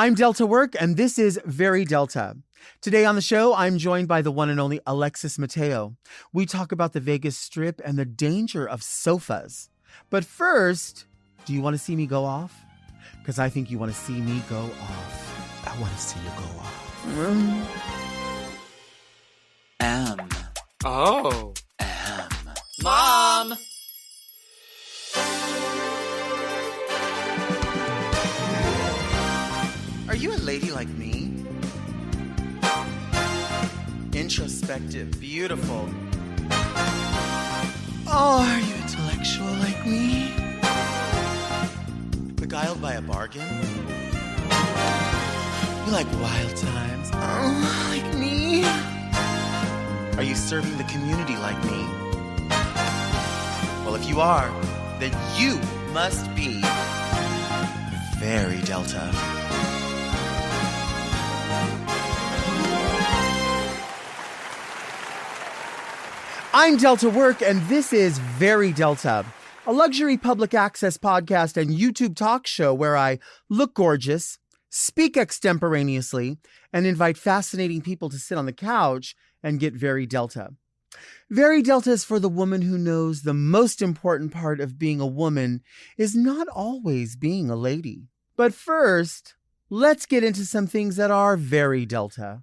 I'm Delta Work, and this is Very Delta. Today on the show, I'm joined by the one and only Alexis Mateo. We talk about the Vegas Strip and the danger of sofas. But first, do you want to see me go off? Because I think you want to see me go off. I want to see you go off. M. Oh. M. Mom! Are you a lady like me? Introspective, beautiful. Oh, are you intellectual like me? Beguiled by a bargain? You like wild times? Oh, like me? Are you serving the community like me? Well, if you are, then you must be very Delta. I'm Delta Work, and this is Very Delta, a luxury public access podcast and YouTube talk show where I look gorgeous, speak extemporaneously, and invite fascinating people to sit on the couch and get very Delta. Very Delta is for the woman who knows the most important part of being a woman is not always being a lady. But first, let's get into some things that are very Delta.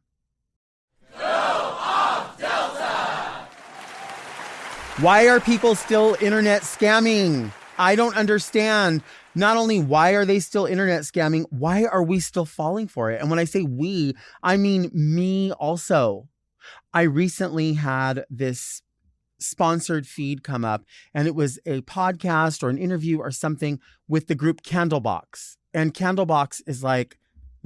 Why are people still internet scamming? I don't understand. Not only why are they still internet scamming, why are we still falling for it? And when I say we, I mean me also. I recently had this sponsored feed come up, and it was a podcast or an interview or something with the group Candlebox. And Candlebox is like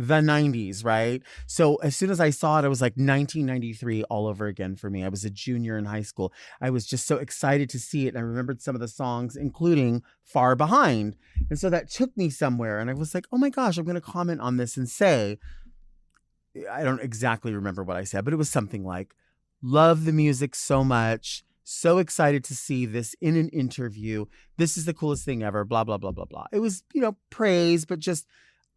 the 90s, right? So as soon as I saw it, it was like 1993 all over again for me. I was a junior in high school. I was just so excited to see it. And I remembered some of the songs, including Far Behind. And so that took me somewhere. And I was like, oh my gosh, I'm going to comment on this and say, I don't exactly remember what I said, but it was something like, love the music so much. So excited to see this in an interview. This is the coolest thing ever, blah, blah, blah, blah, blah. It was, praise, but just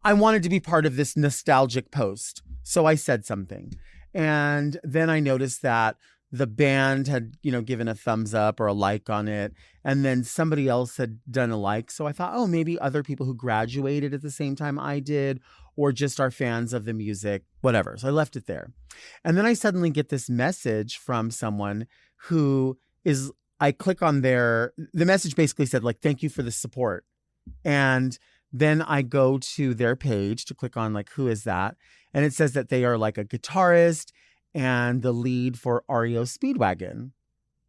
I wanted to be part of this nostalgic post. So I said something. And then I noticed that the band had, given a thumbs up or a like on it. And then somebody else had done a like. So I thought, oh, maybe other people who graduated at the same time I did, or just are fans of the music, whatever. So I left it there. And then I suddenly get this message from someone who I click on the message basically said like, thank you for the support. And then I go to their page to click on like, who is that? And it says that they are like a guitarist and the lead for REO Speedwagon.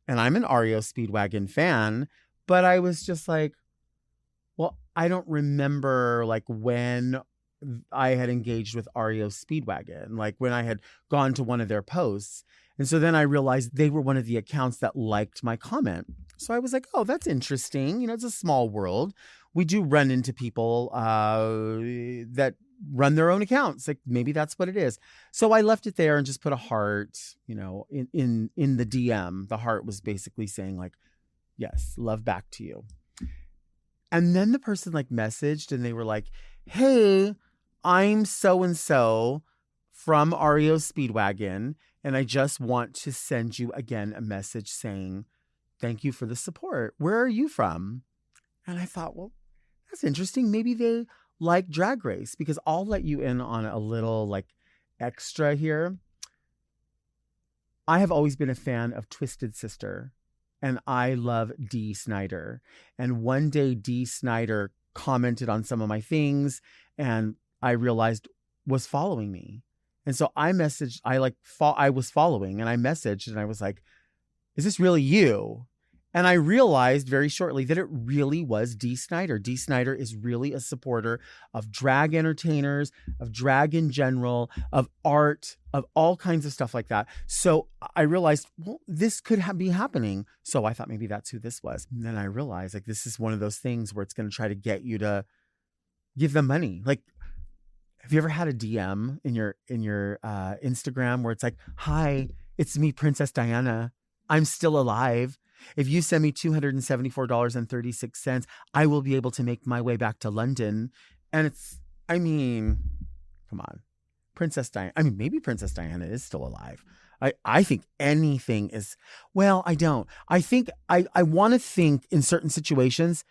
And I'm an REO Speedwagon fan, but I was just like, well, I don't remember like when I had engaged with REO Speedwagon, like when I had gone to one of their posts. And so then I realized they were one of the accounts that liked my comment. So I was like, oh, that's interesting. It's a small world. We do run into people that run their own accounts. Like maybe that's what it is. So I left it there and just put a heart, in the DM. The heart was basically saying like, yes, love back to you. And then the person like messaged and they were like, hey, I'm so-and-so from REO Speedwagon. And I just want to send you again a message saying, thank you for the support. Where are you from? And I thought, well, that's interesting. Maybe they like Drag Race, because I'll let you in on a little like extra here. I have always been a fan of Twisted Sister, and I love Dee Snider. And one day Dee Snider commented on some of my things and I realized was following me. And so I messaged, I was following and I messaged and I was like, is this really you? And I realized very shortly that it really was Dee Snider. Dee Snider is really a supporter of drag entertainers, of drag in general, of art, of all kinds of stuff like that. So I realized, well, this could be happening. So I thought maybe that's who this was. And then I realized like this is one of those things where it's going to try to get you to give them money. Like, have you ever had a DM in your Instagram where it's like, hi, it's me, Princess Diana. I'm still alive. If you send me $274.36, I will be able to make my way back to London. And Come on. Princess Diana. I mean, maybe Princess Diana is still alive. I think anything is, well, I don't. I think I want to think in certain situations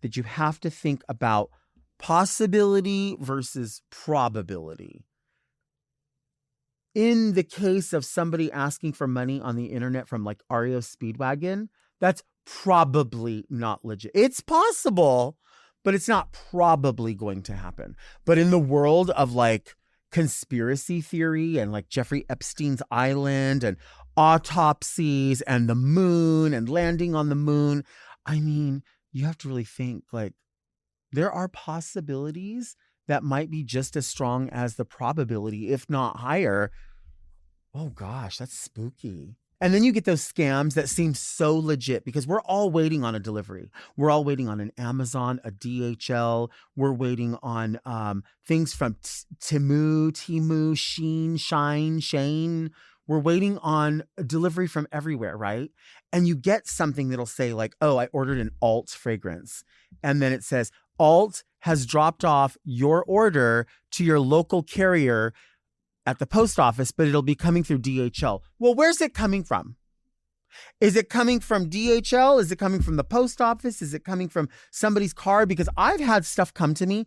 that you have to think about possibility versus probability. In the case of somebody asking for money on the internet from like Ario Speedwagon, that's probably not legit. It's possible, but it's not probably going to happen. But in the world of like conspiracy theory and like Jeffrey Epstein's island and autopsies and the moon and landing on the moon, I mean, you have to really think like there are possibilities that might be just as strong as the probability, if not higher. Oh gosh, that's spooky. And then you get those scams that seem so legit because we're all waiting on a delivery. We're all waiting on an Amazon, a DHL. We're waiting on things from Temu, Sheen, Shine, Shane. We're waiting on a delivery from everywhere, right? And you get something that'll say like, oh, I ordered an Alt fragrance. And then it says, Alt has dropped off your order to your local carrier at the post office, but it'll be coming through DHL. Well, where's it coming from? Is it coming from DHL? Is it coming from the post office? Is it coming from somebody's car? Because I've had stuff come to me,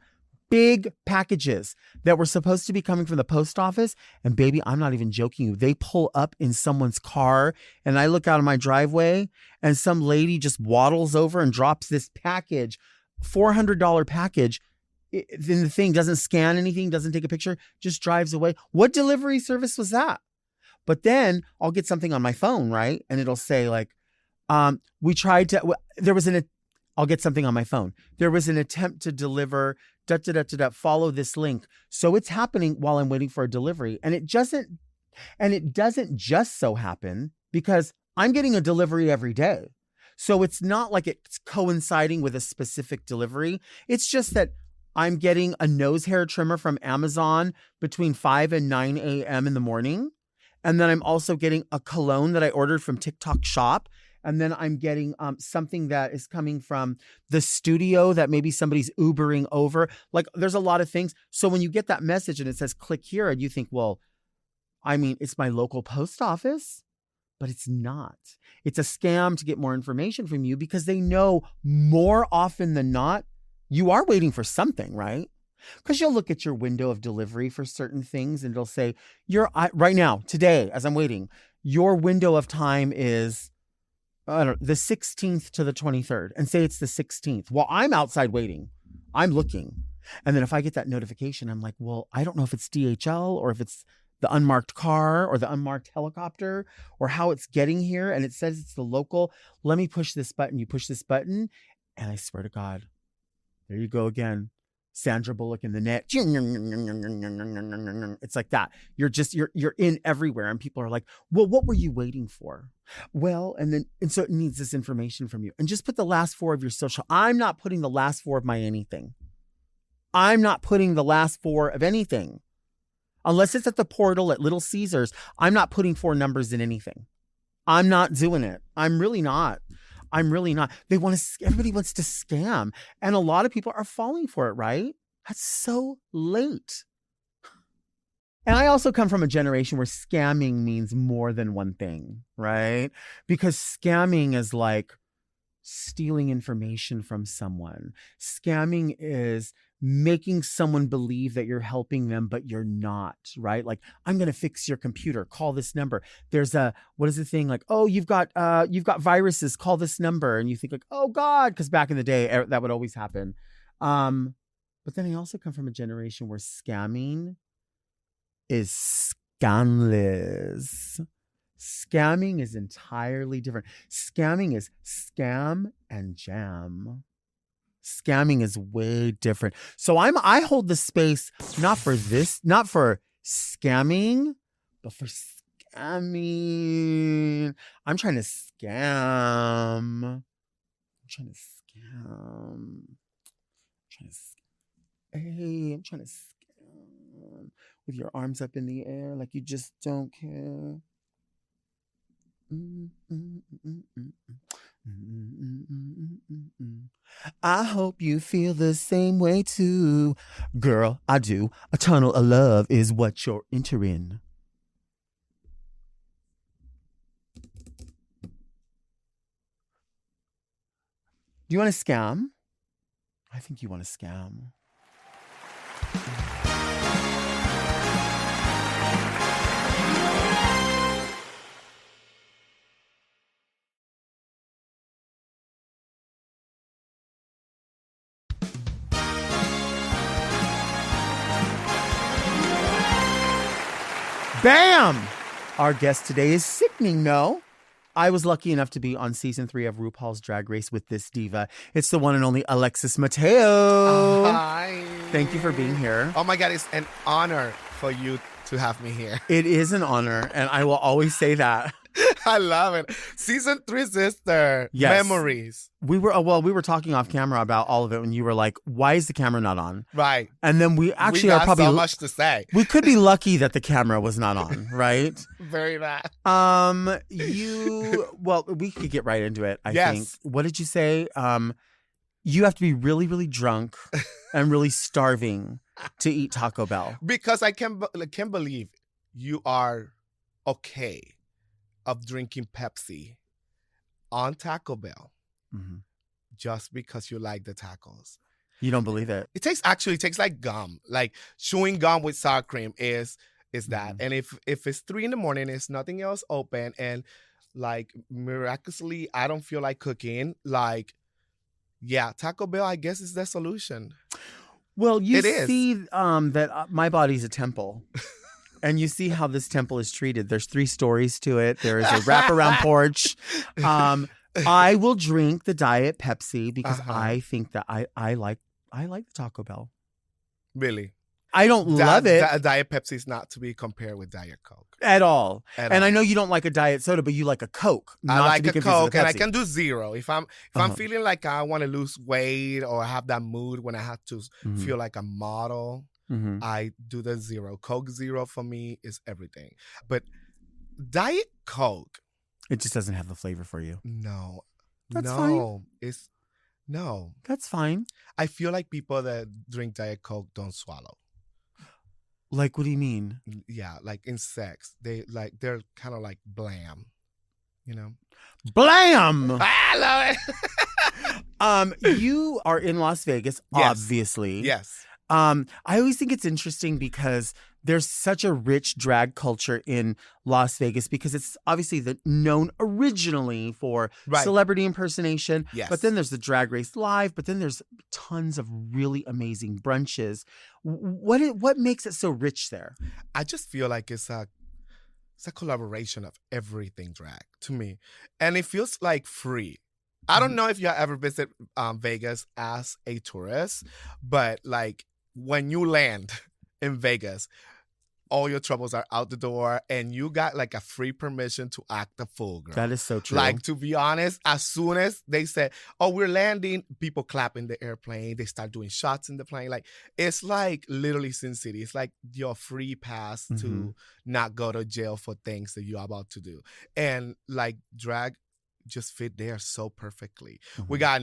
big packages that were supposed to be coming from the post office. And baby, I'm not even joking you. They pull up in someone's car and I look out of my driveway and some lady just waddles over and drops this package, $400 package. Then the thing doesn't scan anything, doesn't take a picture, just drives away. What delivery service was that? But then I'll get something on my phone, right? And it'll say like, I'll get something on my phone. There was an attempt to deliver, follow this link. So it's happening while I'm waiting for a delivery. And it doesn't just so happen because I'm getting a delivery every day. So it's not like it's coinciding with a specific delivery. It's just that I'm getting a nose hair trimmer from Amazon between 5 and 9 a.m. in the morning. And then I'm also getting a cologne that I ordered from TikTok Shop. And then I'm getting something that is coming from the studio that maybe somebody's Ubering over. Like there's a lot of things. So when you get that message and it says click here and you think, well, I mean, it's my local post office, but it's not. It's a scam to get more information from you because they know more often than not, you are waiting for something, right? Because you'll look at your window of delivery for certain things and it'll say, right now, today, as I'm waiting, your window of time is the 16th to the 23rd. And say it's the 16th. Well, I'm outside waiting. I'm looking. And then if I get that notification, I'm like, well, I don't know if it's DHL or if it's the unmarked car or the unmarked helicopter or how it's getting here. And it says it's the local. Let me push this button. You push this button. And I swear to God, there you go again. Sandra Bullock in the net. It's like that. You're in everywhere. And people are like, well, what were you waiting for? Well, and so it needs this information from you. And just put the last 4 of your social. I'm not putting the last 4 of my anything. I'm not putting the last 4 of anything. Unless it's at the portal at Little Caesars, I'm not putting 4 numbers in anything. I'm not doing it. I'm really not. Everybody wants to scam. And a lot of people are falling for it, right? That's so late. And I also come from a generation where scamming means more than one thing, right? Because scamming is like stealing information from someone. Scamming is making someone believe that you're helping them, but you're not, right? Like, I'm going to fix your computer. Call this number. There's what is the thing? Like, oh, you've got viruses. Call this number. And you think like, oh God, because back in the day, that would always happen. But then I also come from a generation where scamming is scandalous. Scamming is entirely different. Scamming is scam and jam. Scamming is way different. So I hold the space not for scamming, but for scamming. I'm trying to scam. Hey, I'm trying to scam with your arms up in the air like you just don't care. I hope you feel the same way too. Girl, I do. A tunnel of love is what you're entering. Do you want to scam? I think you want to scam. Bam! Our guest today is sickening, no? I was lucky enough to be on season 3 of RuPaul's Drag Race with this diva. It's the one and only Alexis Mateo. Hi. Thank you for being here. Oh my God, it's an honor for you to have me here. It is an honor, and I will always say that. I love it. Season 3, sister. Yes. Memories. We were talking off camera about all of it when you were like, why is the camera not on? Right. And then we actually we are got probably so much to say. We could be lucky that the camera was not on, right? Very bad. We could get right into it, I Yes. think. What did you say? You have to be really, really drunk and really starving to eat Taco Bell. Because I can't believe you are okay of drinking Pepsi on Taco Bell just because you like the tacos. You don't believe it? It tastes like gum. Like chewing gum with sour cream is that. And if it's 3 a.m, it's nothing else open, and like miraculously I don't feel like cooking, like, yeah, Taco Bell I guess is the solution. Well, you It is. see that my body's a temple. And you see how this temple is treated. There's 3 stories to it. There is a wraparound porch. I will drink the Diet Pepsi because I think that I like the Taco Bell. Really? I don't love it Diet Pepsi is not to be compared with Diet Coke. at all. At And all. I know you don't like a diet soda, but you like a Coke. I not like to be a confused with Coke, and I Pepsi. can do 0. If I'm feeling like I want to lose weight or have that mood when I have to feel like a model, I do the 0. Coke 0 for me is everything. But Diet Coke, It just doesn't have the flavor for you. no. That's no. fine. It's no. That's fine. I feel like people that drink Diet Coke don't swallow. Like, what do you mean? Yeah, like in sex. They're kind of like blam. You know? Blam! I love it. You are in Las Vegas, Yes. obviously. Yes. I always think it's interesting because there's such a rich drag culture in Las Vegas because it's obviously known originally for Right. celebrity impersonation. Yes. But then there's the Drag Race Live, but then there's tons of really amazing brunches. What makes it so rich there? I just feel like it's a collaboration of everything drag to me. And it feels like free. I don't know if you ever visit Vegas as a tourist, but like when you land in Vegas, all your troubles are out the door and you got like a free permission to act a fool, girl. That is so true. Like, to be honest, as soon as they said, oh, we're landing, people clap in the airplane. They start doing shots in the plane. Like, it's like literally Sin City. It's like your free pass to not go to jail for things that you're about to do. And like drag just fit there so perfectly. We got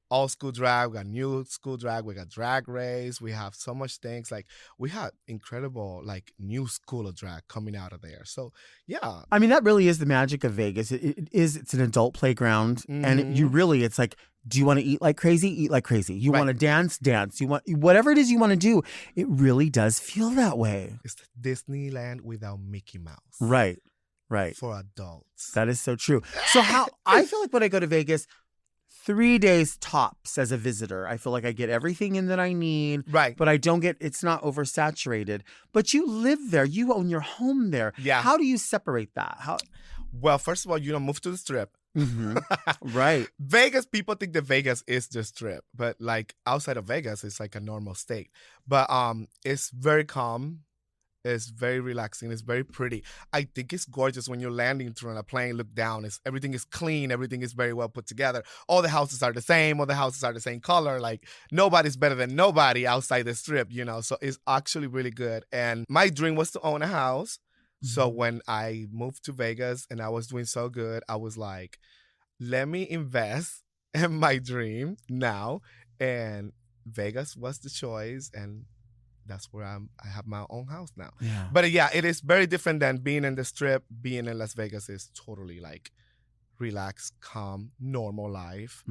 old school drag, we got new school drag, we got Drag Race, we have so much things. Like, we had incredible like new school of drag coming out of there. So yeah. I mean, that really is the magic of Vegas. It's an adult playground. And it's like, do you want to eat like crazy? Eat like crazy. You want to dance? Dance. You want whatever it is you want to do. It really does feel that way. It's Disneyland without Mickey Mouse. Right. For adults. That is so true. So I feel like when I go to Vegas, 3 days tops as a visitor. I feel like I get everything in that I need. Right. But it's not oversaturated. But you live there. You own your home there. Yeah. How do you separate that? Well, first of all, you don't move to the Strip. Right. Vegas, people think that Vegas is the Strip, but like outside of Vegas, it's like a normal state. But it's very calm. It's very relaxing. It's very pretty. I think it's gorgeous when you're landing through a plane, look down. Everything is clean. Everything is very well put together. All the houses are the same. All the houses are the same color. Like, nobody's better than nobody outside the Strip, you know? So it's actually really good. And my dream was to own a house. So when I moved to Vegas and I was doing so good, I was like, let me invest in my dream now. And Vegas was the choice, and that's where I have my own house now. Yeah. But yeah, it is very different than being in the Strip. Being in Las Vegas is totally like relaxed, calm, normal life.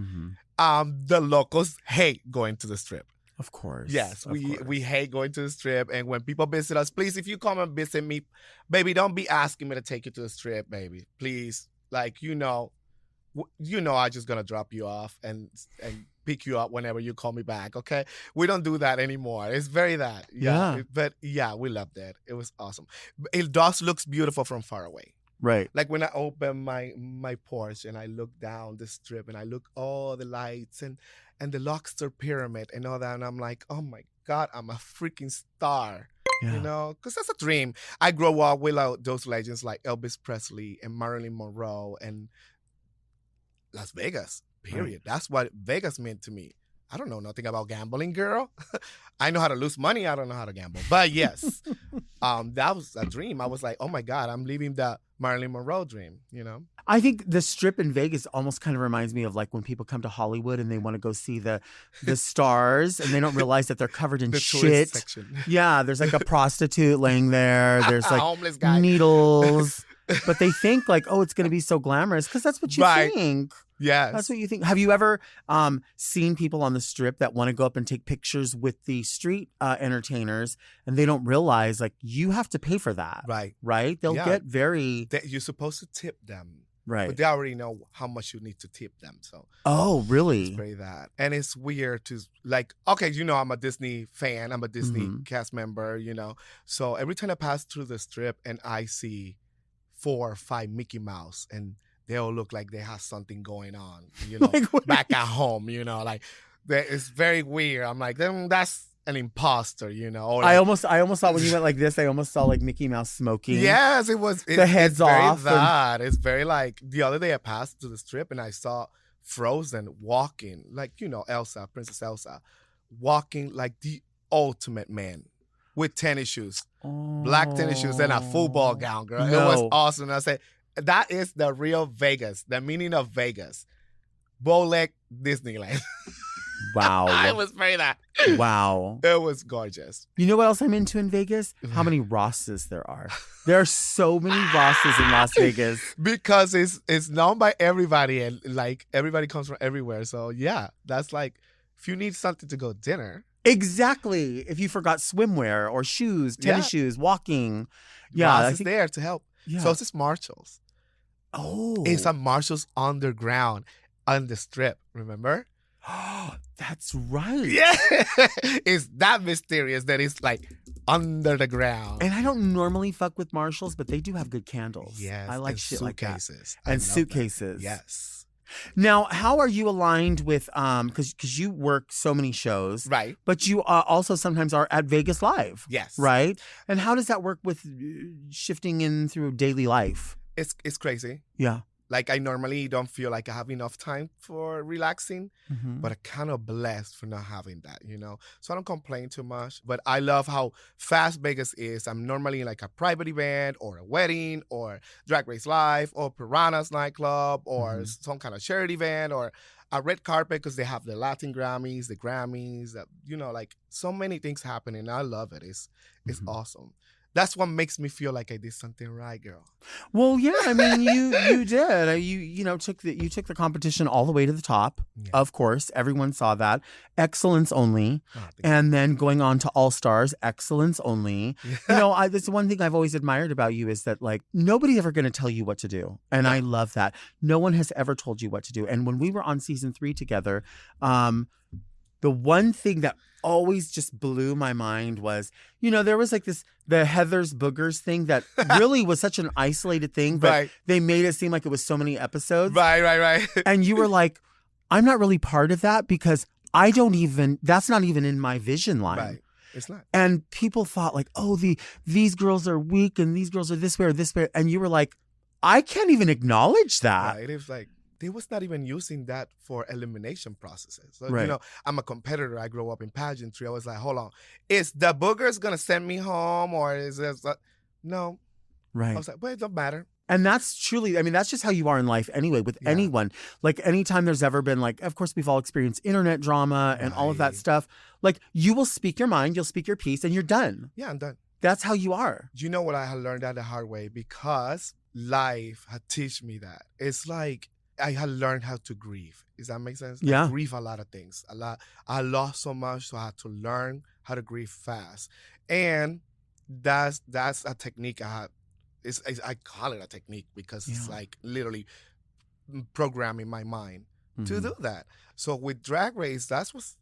The locals hate going to the Strip. Of course. Yes, we hate going to the Strip. And when people visit us, please, if you come and visit me, baby, don't be asking me to take you to the Strip, baby. Please, like, I just gonna drop you off and pick you up whenever you call me back, okay? We don't do that anymore. It's very that. Yeah. But yeah, we loved it. It was awesome. It does looks beautiful from far away. Right. Like when I open my porch and I look down the Strip and I look all the lights and the Lobster Pyramid and all that, and I'm like, oh my God, I'm a freaking star. Yeah. Because that's a dream. I grew up with those legends like Elvis Presley and Marilyn Monroe and Las Vegas, period. Right. That's what Vegas meant to me. I don't know nothing about gambling, girl. I know how to lose money. I don't know how to gamble. But yes, that was a dream. I was like, oh my God, I'm living the Marilyn Monroe dream, I think the Strip in Vegas almost kind of reminds me of like when people come to Hollywood and they want to go see the stars and they don't realize that they're covered in the shit. tourist section. Yeah, there's like a prostitute laying there. There's A like homeless guy. needles. But they think like, oh, it's going to be so glamorous because that's what you Right. think. Yes. That's what you think. Have you ever seen people on the Strip that want to go up and take pictures with the street entertainers and they don't realize like you have to pay for that. Right. They'll Yeah. get very... You're supposed to tip them. Right. But they already know how much you need to tip them. So Oh, it's really? very that. And it's weird to like, okay, I'm a Disney fan. I'm a Disney Mhm. cast member, So every time I pass through the Strip and I see 4 or 5 Mickey Mouse and they all look like they have something going on, Like, what- back at home, like it's very weird. I'm like, that's an imposter, or I like, almost thought when you went like this, I almost saw like Mickey Mouse smoking. yes, it was. The heads it's very off and- That it's very like the other day I passed to the Strip and I saw Frozen walking, like Elsa, Princess Elsa, walking like the ultimate man with tennis shoes, black tennis shoes, and a football gown, girl. No. It was awesome. And I said, that is the real Vegas, the meaning of Vegas, Bowleg Disneyland. Wow. I was very that. Wow. It was gorgeous. You know what else I'm into in Vegas? How many Rosses there are. There are so many Rosses in Las Vegas. Because it's known by everybody and like everybody comes from everywhere. So yeah, that's like if you need something to go dinner. Exactly. If you forgot swimwear or shoes, tennis shoes, walking. Yeah. Ross I is think, there to help. yeah. So it's Marshalls. Oh. It's a Marshalls underground on the Strip, remember? That's right. Yeah. It's that mysterious that it's like under the ground. And I don't normally fuck with Marshalls, but they do have good candles. Yes. I like and shit like that. suitcases. I And love that. suitcases. Yes. Now, how are you aligned with because you work so many shows, Right. but you also sometimes are at Vegas Live, Yes. right? And how does that work with shifting in through daily life? It's crazy. Yeah. Like I normally don't feel like I have enough time for relaxing, Mhm. but I'm kind of blessed for not having that, So I don't complain too much, but I love how fast Vegas is. I'm normally in like a private event or a wedding or Drag Race Live or Piranha's nightclub or Mhm. some kind of charity event or a red carpet because they have the Latin Grammys, the Grammys, like so many things happening. I love it. It's Mhm. awesome. That's what makes me feel like I did something right, girl. Well, yeah, I mean, you did. You took the competition all the way to the top. Yeah. Of course, everyone saw that. Excellence only. Oh, thank And then going on to All Stars, excellence only. you. That's one thing I've always admired about you is that like nobody's ever going to tell you what to do. And I love that. No one has ever told you what to do. And when we were on season 3 together, the one thing that always just blew my mind was, there was like the Heather's Boogers thing that really was such an isolated thing, but Right. they made it seem like it was so many episodes. Right. And you were like, I'm not really part of that because that's not even in my vision line. Right. It's not. And people thought like, oh, these girls are weak and these girls are this way or this way. And you were like, I can't even acknowledge that. Right. It was like they was not even using that for elimination processes. So, Right. I'm a competitor. I grew up in pageantry. I was like, hold on. Is the boogers going to send me home or is this? No. I Right. was like, well, it don't matter. And that's truly, I mean, that's just how you are in life anyway, with Yeah. anyone. Like anytime there's ever been like, of course, we've all experienced internet drama and all of that Right. stuff. Like you will speak your mind, you'll speak your piece and you're done. Yeah, I'm done. That's how you are. You know what I had learned that the hard way because life had teach me that. It's like I had learned how to grieve. Does that make sense? Yeah. I grieve a lot of things. I lost so much, so I had to learn how to grieve fast. And that's a technique I had. I call it a technique because it's Yeah. like literally programming my mind to Mhm. do that. So with Drag Race, that was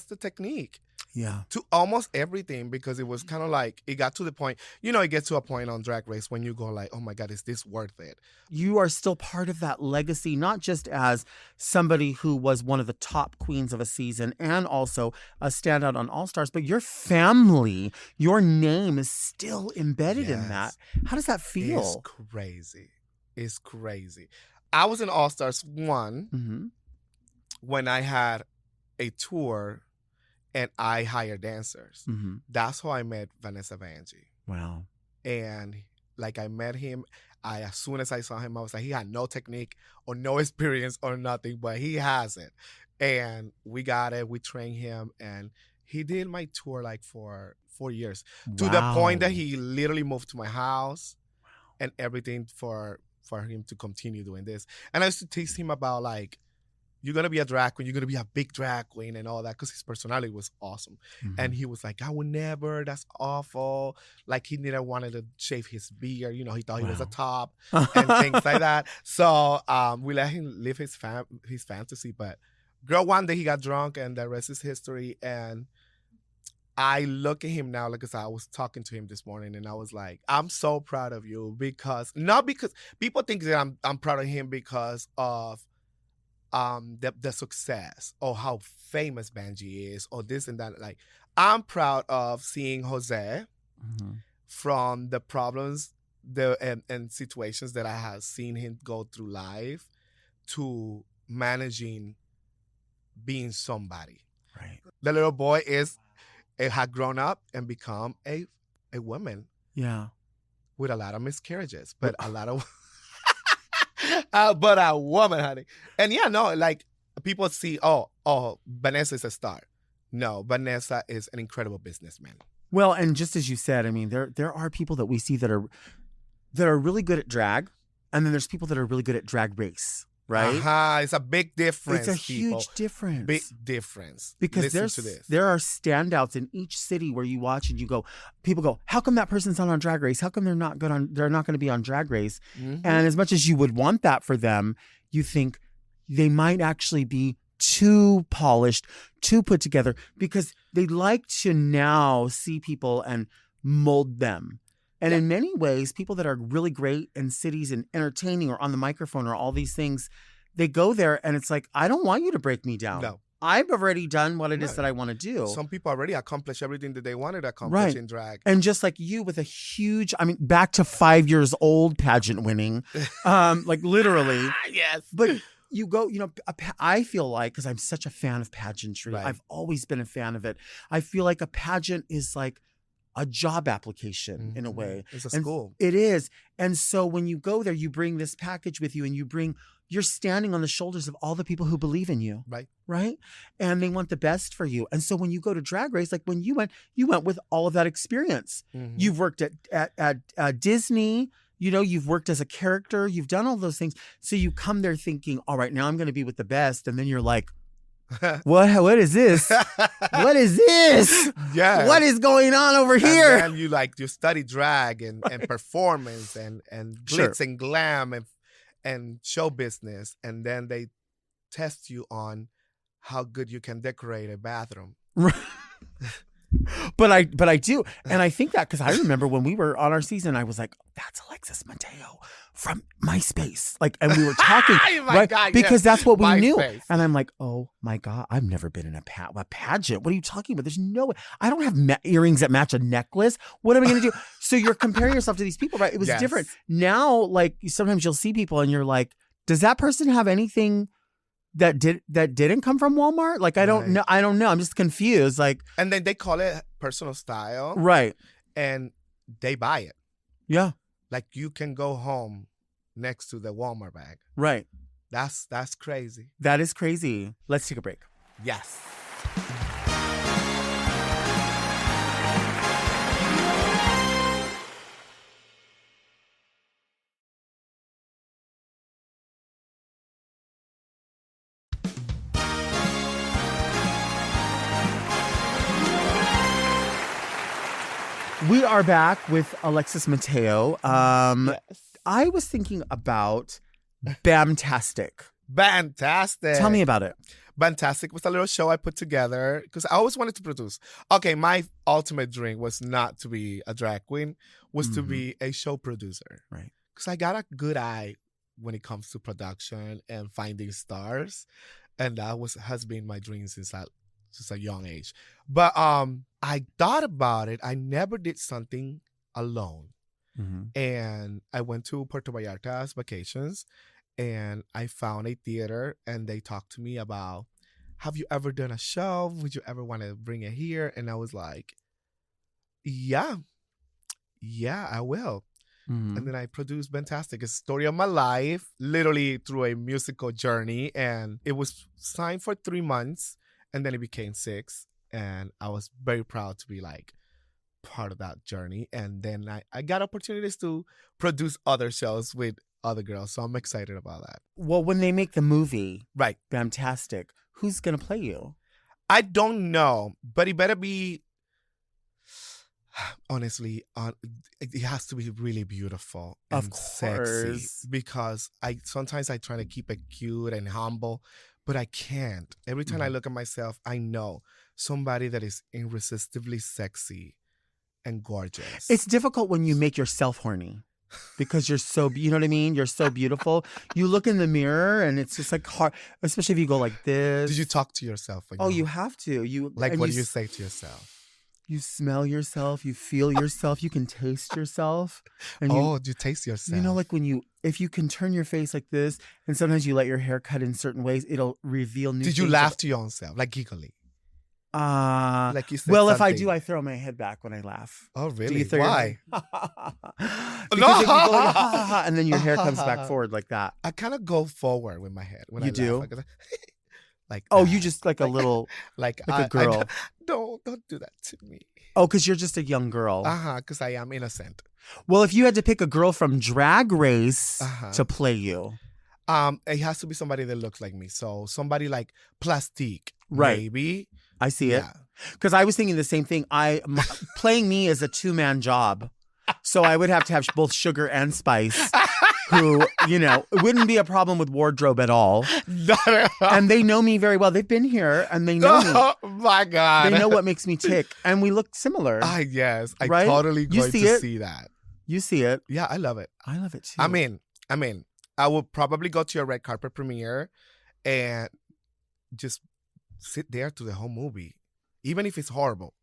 the technique. Yeah. To almost everything, because it was kind of like it got to the point, it gets to a point on Drag Race when you go like, oh my God, is this worth it? You are still part of that legacy, not just as somebody who was one of the top queens of a season and also a standout on All Stars, but your family, your name is still embedded in that. How does that feel? It's crazy. It's crazy. I was in All Stars 1 Mm-hmm. when I had a tour and I hired dancers. Mm-hmm. That's how I met Vanessa Vanjie. Wow. And like I met him, as soon as I saw him, I was like, he had no technique or no experience or nothing, but he has it. And we got it. We trained him, and he did my tour like for 4 years, to the point that he literally moved to my house and everything for him to continue doing this. And I used to tease him about like, you're going to be a drag queen, you're going to be a big drag queen and all that, because his personality was awesome. Mm-hmm. And he was like, I would never, that's awful. Like he didn't wanted to shave his beard, he thought he was a top and things like that. So we let him live his fantasy. But girl, one day he got drunk and the rest is history. And I look at him now, like I said, I was talking to him this morning and I was like, I'm so proud of you, not because people think that I'm proud of him because of the success or how famous Benji is or this and that. Like, I'm proud of seeing Jose Mm-hmm. from the problems and situations that I have seen him go through life to managing being somebody. Right. The little boy had grown up and become a woman Yeah. with a lot of miscarriages, but a lot of but a woman, honey. And yeah, no, like people see, oh, Vanessa is a star. No, Vanessa is an incredible businessman. Well, and just as you said, I mean, there are people that we see that are really good at drag, and then there's people that are really good at drag race, right? It's a big difference. It's a huge difference. Big difference. Because there are standouts in each city where you watch and you go, people go, how come that person's not on Drag Race? How come they're not going to be on Drag Race? Mm-hmm. And as much as you would want that for them, you think they might actually be too polished, too put together, because they like to now see people and mold them. And in many ways, people that are really great in cities and entertaining or on the microphone or all these things, they go there and it's like, I don't want you to break me down. No. I've already done what it is that I want to do. Some people already accomplished everything that they wanted to accomplish in drag. And just like you with a huge, I mean, back to 5 years old pageant winning, like literally. Yes. But you go, I feel like, because I'm such a fan of pageantry, Right. I've always been a fan of it. I feel like a pageant is like a job application in a way. It's a And school. It is. And so when you go there, you bring this package with you and you're standing on the shoulders of all the people who believe in you. Right. Right. And they want the best for you. And so when you go to Drag Race, like when you went with all of that experience. Mm-hmm. You've worked at Disney, you've worked as a character, you've done all those things. So you come there thinking, all right, now I'm going to be with the best. And then you're like, what is this? What is this? Yeah. What is going on over here? And then you study drag and performance and glitz and glam and show business. And then they test you on how good you can decorate a bathroom. But I do. And I think that because I remember when we were on our season, I was like, that's Alexis Mateo from MySpace. Like, and we were talking, God, because that's what we knew. MySpace. And I'm like, oh my God, I've never been in a pageant. What are you talking about? There's no way. I don't have earrings that match a necklace. What am I going to do? So you're comparing yourself to these people, right? It was Yes. different. Now, like sometimes you'll see people and you're like, does that person have anything that didn't come from Walmart? Like, I don't know. I don't know. I'm just confused. Like, And then they call it personal style. right. And they buy it. Yeah. Like you can go home next to the Walmart bag. Right. That's crazy. That is crazy. Let's take a break. Yes. We are back with Alexis Mateo. Yes. I was thinking about Bamtastic. Fantastic. Tell me about it. Fantastic was a little show I put together because I always wanted to produce. Okay, my ultimate dream was not to be a drag queen, was to be a show producer. Right. Because I got a good eye when it comes to production and finding stars. And that has been my dream since a young age. But I thought about it. I never did something alone. And I went to Puerto Vallarta as vacations, and I found a theater, and they talked to me about, have you ever done a show? Would you ever want to bring it here? And I was like, yeah, I will. And then I produced Fantastic. It's a story of my life, literally through a musical journey. And it was signed for 3 months, and then it became 6. And I was very proud to be like part of that journey. And then I got opportunities to produce other shows with other girls. So I'm excited about that. Well, when they make the movie, Right. Bamtastic, who's going to play you? I don't know, but it better be, honestly, it has to be really beautiful and Of sexy. course. Because sometimes I try to keep it cute and humble, but I can't. Every time I look at myself, I know somebody that is irresistibly sexy and gorgeous. It's difficult when you make yourself horny because you're so, you know what I mean? You're so beautiful. You look in the mirror and it's just like hard, especially if you go like this. Did you talk to yourself? Oh, you have to. What do you say to yourself? You smell yourself. You feel yourself. You can taste yourself. And you taste yourself. You know, like if you can turn your face like this, and sometimes you let your hair cut in certain ways, it'll reveal new things. Did you laugh to your own self, like giggly? Like you said well, if something. I do, I throw my head back when I laugh. Oh, really? Do you throw Why? Because if you go like, ha, ha, ha, and then your hair comes back forward like that. I kind of go forward with my head when You I do? laugh. Like Oh, that. you just like a little, like a girl. Don't do that to me. Oh, because you're just a young girl. Because I am innocent. Well, if you had to pick a girl from Drag Race to play you. It has to be somebody that looks like me. So somebody like Plastique. Right. Maybe. I see it. Because I was thinking the same thing. Playing me is a 2-man job. So I would have to have both Sugar and Spice, who, it wouldn't be a problem with wardrobe at all. And they know me very well. They've been here and they know me. Oh my God. They know what makes me tick. And we look similar. Yes. I right? totally going to see that. You see it. Yeah, I love it. I love it too. I mean, I would probably go to your red carpet premiere and just sit there to the whole movie. Even if it's horrible.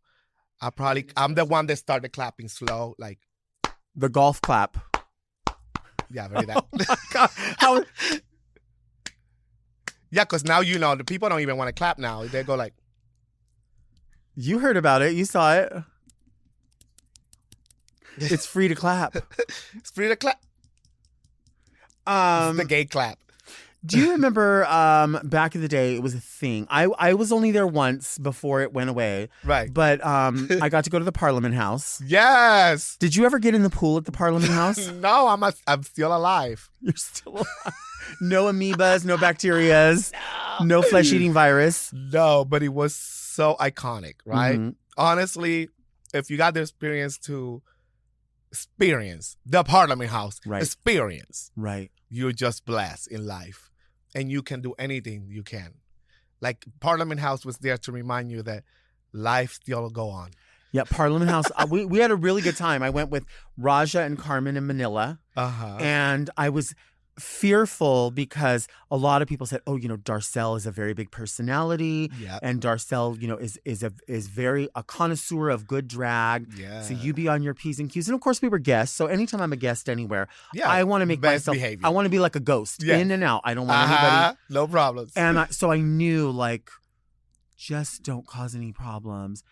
I'm the one that started clapping slow, like the golf clap. Yeah, very that. Oh my God. How? Yeah, because now the people don't even want to clap now. They go like. You heard about it. You saw it. It's free to clap. It's free to clap. It's the gay clap. Do you remember back in the day, it was a thing. I was only there once before it went away. Right. But I got to go to the Parliament House. Yes. Did you ever get in the pool at the Parliament House? No, I'm still alive. You're still alive. No amoebas, no bacterias, no flesh-eating virus. No, but it was so iconic, right? Mm-hmm. Honestly, if you got the experience to experience the Parliament House, experience. Right. You're just blessed in life. And you can do anything you can. Like Parliament House was there to remind you that life still go on. Yeah, Parliament House. We had a really good time. I went with Raja and Carmen in Manila. And I was fearful because a lot of people said, Darcel is a very big personality. Yep. And Darcel, is very a connoisseur of good drag. Yeah. So you be on your P's and Q's. And of course we were guests. So anytime I'm a guest anywhere, I want to make myself behavior. I want to be like a ghost, in and out. I don't want anybody. No problems. And so I knew just don't cause any problems.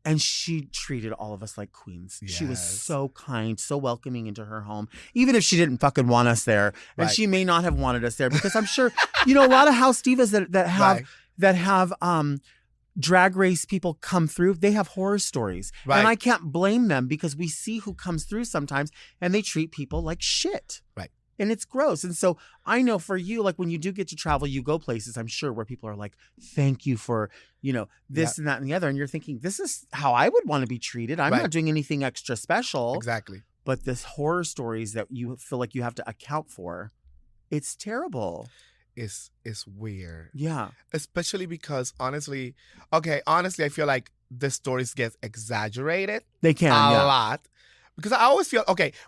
And she treated all of us like queens. She was Yes. so kind, so welcoming into her home, even if she didn't fucking want us there. And Right. she may not have wanted us there because I'm sure, a lot of house divas that have drag race people come through, they have horror stories. Right. And I can't blame them because we see who comes through sometimes and they treat people like shit. Right. And it's gross. And so I know for you, like when you do get to travel, you go places, I'm sure, where people are like, thank you for, this and that and the other. And you're thinking, this is how I would want to be treated. I'm Right. not doing anything extra special. Exactly. But this horror stories that you feel like you have to account for, it's terrible. It's weird. Yeah. Especially because honestly, I feel like the stories get exaggerated They can. a lot. Because I always feel,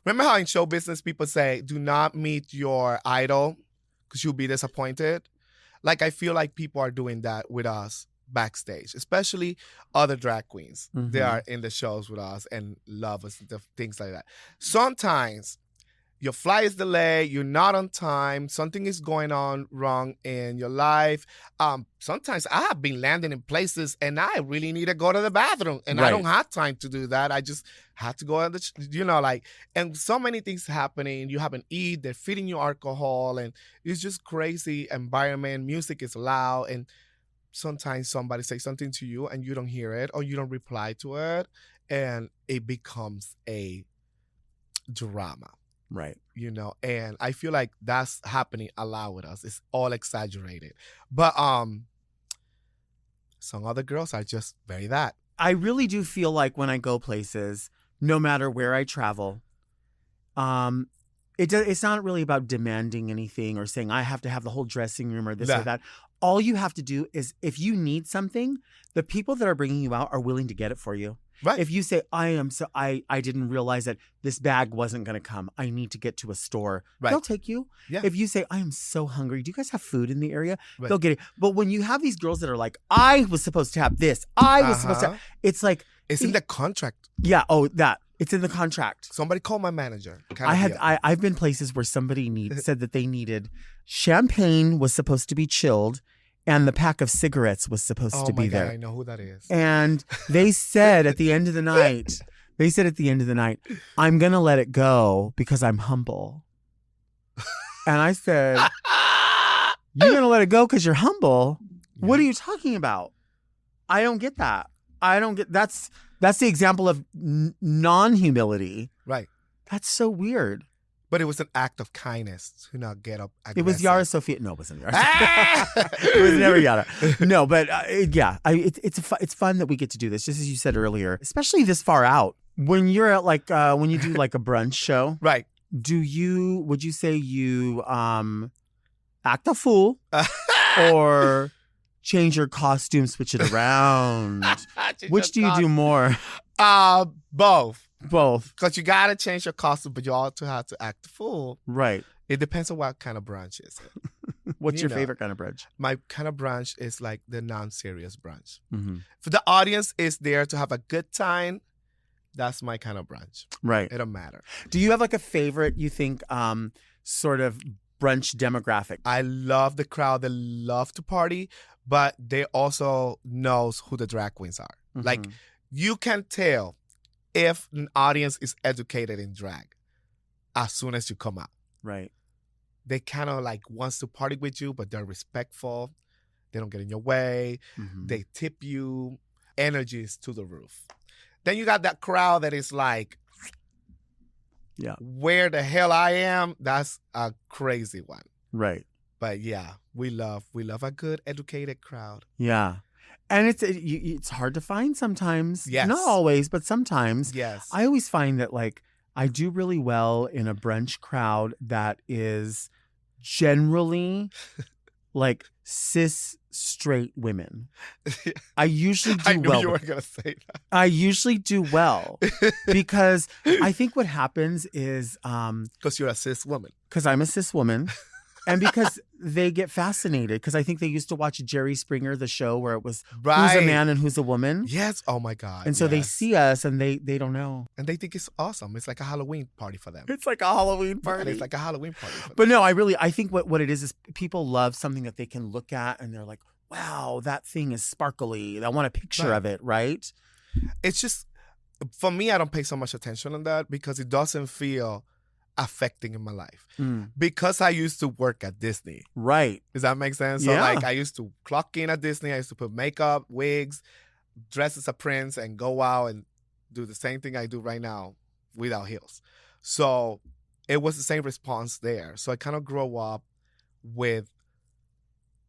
remember how in show business people say, do not meet your idol because you'll be disappointed? Like, I feel like people are doing that with us backstage, especially other drag queens. Mhm. They are in the shows with us and love us and things like that. Sometimes your flight is delayed, you're not on time, something is going on wrong in your life. Sometimes I have been landing in places and I really need to go to the bathroom and I Right. don't have time to do that. I just have to go on and so many things happening. You haven't eaten, they're feeding you alcohol, and it's just crazy environment. Music is loud, and sometimes somebody says something to you and you don't hear it or you don't reply to it, and it becomes a drama. Right. And I feel like that's happening a lot with us. It's all exaggerated. But some other girls are just very that. I really do feel like when I go places, no matter where I travel, it's not really about demanding anything or saying I have to have the whole dressing room or this or Nah. that. All you have to do is if you need something, the people that are bringing you out are willing to get it for you. Right. If you say, I didn't realize that this bag wasn't going to come. I need to get to a store. Right. They'll take you. Yeah. If you say, I am so hungry. Do you guys have food in the area? Right. They'll get it. But when you have these girls that are like, I was supposed to have this. I was supposed to. It's like, It's in the contract. yeah. It's in the contract. Somebody call my manager. I've been places where somebody said that they needed champagne was supposed to be chilled and the pack of cigarettes was supposed to be God, there. I know who that is. And they said at the end of the night, I'm going to let it go because I'm humble. And I said, you're going to let it go because you're humble? What are you talking about? I don't get that. That's the example of non-humility. Right. That's so weird. But it was an act of kindness to not get up aggressive. It was Yara Sofia. No, it wasn't Yara. Ah! It was never Yara. No, but it's fun that we get to do this, just as you said earlier, especially this far out. When you're at when you do like a brunch show, Right. would you say you act a fool or change your costume, switch it around? Which do you do more? Both. Both. Because you got to change your costume, but you also have to act a fool. Right. It depends on what kind of brunch is it. What's your favorite kind of brunch? My kind of brunch is like the non-serious brunch. Mm-hmm. If the audience is there to have a good time, that's my kind of brunch. Right. It don't matter. Do you have like a favorite, you think, sort of brunch demographic? I love the crowd. They love to party, but they also knows who the drag queens are. Mm-hmm. Like, you can tell if an audience is educated in drag as soon as you come out. Right. They kind of like wants to party with you, but they're respectful. They don't get in your way. Mm-hmm. They tip you. Energy is to the roof. Then you got that crowd that is like, yeah, where the hell I am? That's a crazy one. Right. But yeah, we love a good educated crowd. Yeah. And it's hard to find sometimes. Yes. Not always, but sometimes. Yes. I always find that like I do really well in a brunch crowd that is generally like cis straight women. I usually do I knew well. you were going to say that. I usually do well because I think what happens is Because you're a cis woman. because I'm a cis woman. And because they get fascinated, because I think they used to watch Jerry Springer, the show where it was who's a man and who's a woman. Yes. Oh my God. And so they yes. see us and they don't know. And they think it's awesome. It's like a Halloween party for them. It's like a Halloween Yeah, party. it's like a Halloween party for them. But no, I think what it is people love something that they can look at and they're like, wow, that thing is sparkly. I want a picture Right. of it, right? it's just, for me, I don't pay so much attention on that because it doesn't feel affecting in my life. Because I used to work at Disney. Right. Does that make sense? So like I used to clock in at Disney. I used to put makeup, wigs, dress as a prince, and go out and do the same thing I do right now without heels. So it was the same response there. So I kind of grew up with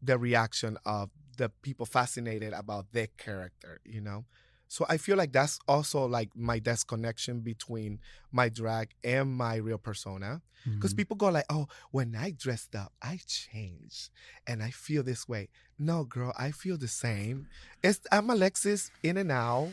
the reaction of the people fascinated about their character, you know? So I feel like that's also like my disconnection between my drag and my real persona. Because people go like, oh, when I dressed up, I changed and I feel this way. No, girl, I feel the same. I'm Alexis in and out.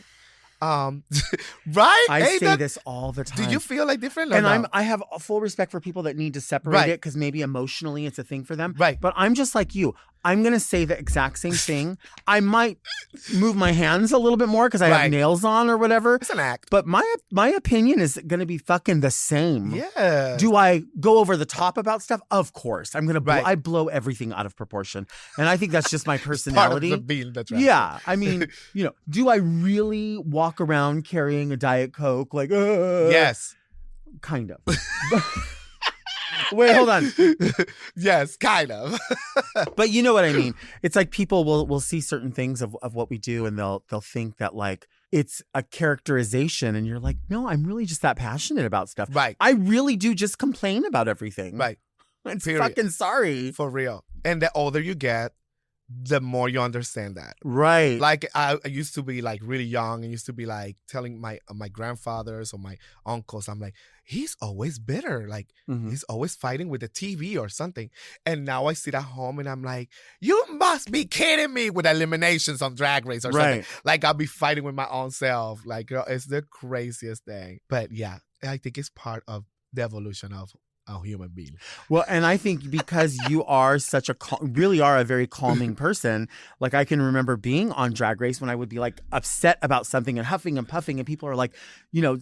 Right? I say this all the time. Do you feel like different? And I have a full respect for people that need to separate it because maybe emotionally it's a thing for them. Right. But I'm just like you. I'm going to say the exact same thing. I might move my hands a little bit more because I have nails on or whatever. It's an act. But my opinion is going to be fucking the same. Yeah. Do I go over the top about stuff? Of course. I'm going to I blow everything out of proportion. And I think that's just my personality. Part of the being the drag. Yeah. I mean, you know, do I really walk around carrying a Diet Coke like, Yes. Kind of. Wait, hold on. Yes, kind of. But you know what I mean? It's like people will see certain things of what we do and they'll think that like it's a characterization and you're like, no, I'm really just that passionate about stuff. Right. I really do just complain about everything. Right. It's fucking sorry. For real. And the older you get, the more you understand that. Right. Like I used to be like really young and used to be like telling my grandfathers or my uncles, I'm like, he's always bitter. Like he's always fighting with the TV or something. And now I sit at home and I'm like, you must be kidding me with eliminations on Drag Race or something. Like I'll be fighting with my own self. Like, girl, it's the craziest thing. But yeah, I think it's part of the evolution of a human being. Well, and I think because you are really are a very calming person, like I can remember being on Drag Race when I would be like upset about something and huffing and puffing and people are like, you know,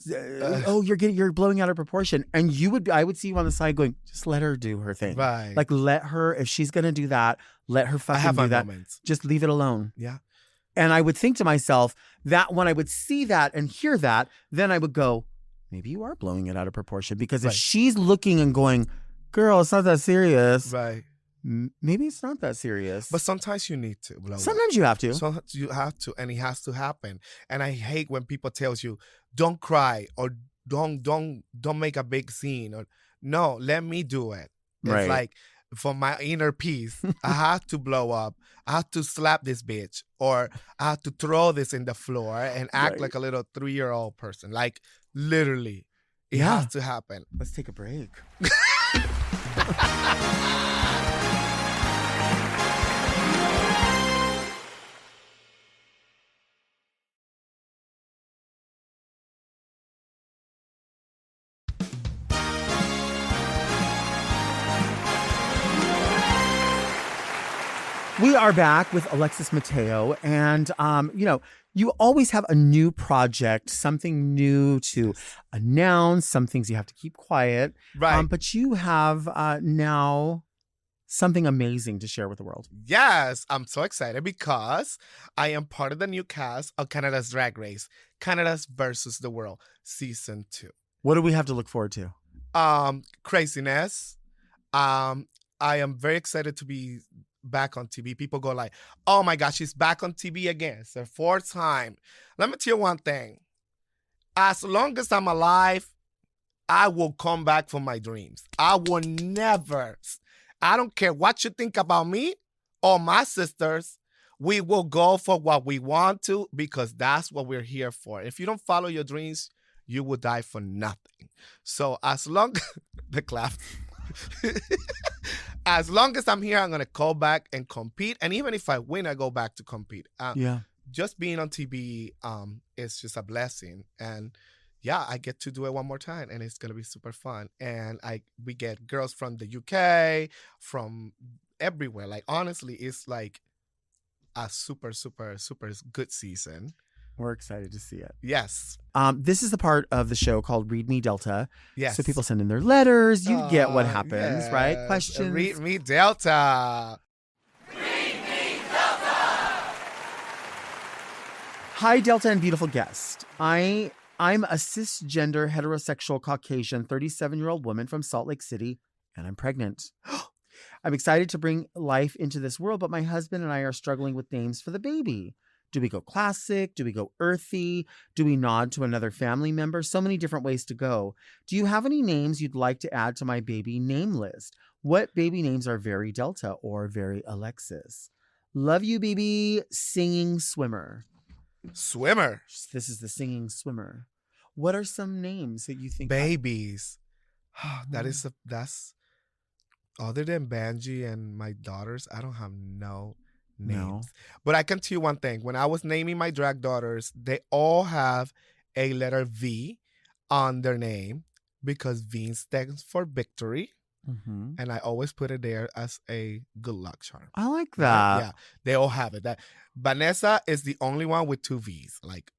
oh, you're blowing out of proportion. And I would see you on the side going, just let her do her thing. Right. Like let her, if she's going to do that, let her fucking do that. Moments. Just leave it alone. Yeah. And I would think to myself that when I would see that and hear that, then I would go, maybe you are blowing it out of proportion because if she's looking and going, girl, it's not that serious. Right. Maybe it's not that serious. But sometimes you need to blow Sometimes you have to. Sometimes you have to, and it has to happen. And I hate when people tells you, don't cry or don't make a big scene or no, let me do it. It's like for my inner peace, I have to blow up. I have to slap this bitch or I have to throw this in the floor and act like a little 3-year-old person. Like literally, it has to happen. Let's take a break. We are back with Alexis Mateo, and you know, you always have a new project, something new to announce, some things you have to keep quiet. Right. But you have now something amazing to share with the world. Yes, I'm so excited because I am part of the new cast of Canada's Drag Race, Canada's versus the World, Season 2. What do we have to look forward to? Craziness. I am very excited to be back on TV. People go like, oh my gosh, she's back on TV again. It's her 4th time. Let me tell you one thing. As long as I'm alive, I will come back for my dreams. I will never. I don't care what you think about me or my sisters. We will go for what we want to because that's what we're here for. If you don't follow your dreams, you will die for nothing. So as long the clap. As long as I'm here, I'm going to call back and compete. And even if I win, I go back to compete. Just being on TV is just a blessing. And yeah, I get to do it one more time. And it's going to be super fun. And we get girls from the UK, from everywhere. Like, honestly, it's like a super, super, super good season. We're excited to see it. Yes. This is the part of the show called Read Me Delta. Yes. So people send in their letters. You get what happens, right? Questions. Read Me Delta. Read me Delta! Hi, Delta and beautiful guest. I'm a cisgender, heterosexual, Caucasian, 37-year-old woman from Salt Lake City, and I'm pregnant. I'm excited to bring life into this world, but my husband and I are struggling with names for the baby. Do we go classic? Do we go earthy? Do we nod to another family member? So many different ways to go. Do you have any names you'd like to add to my baby name list? What baby names are very Delta or very Alexis? Love you, baby. Singing swimmer. Swimmer. This is the singing swimmer. What are some names that you think? Babies. That's other than Banji and my daughters, I don't have no names. No. But I can tell you one thing. When I was naming my drag daughters, they all have a letter V on their name because V stands for victory. Mm-hmm. And I always put it there as a good luck charm. I like that. Yeah, they all have it. That Vanessa is the only one with two V's, like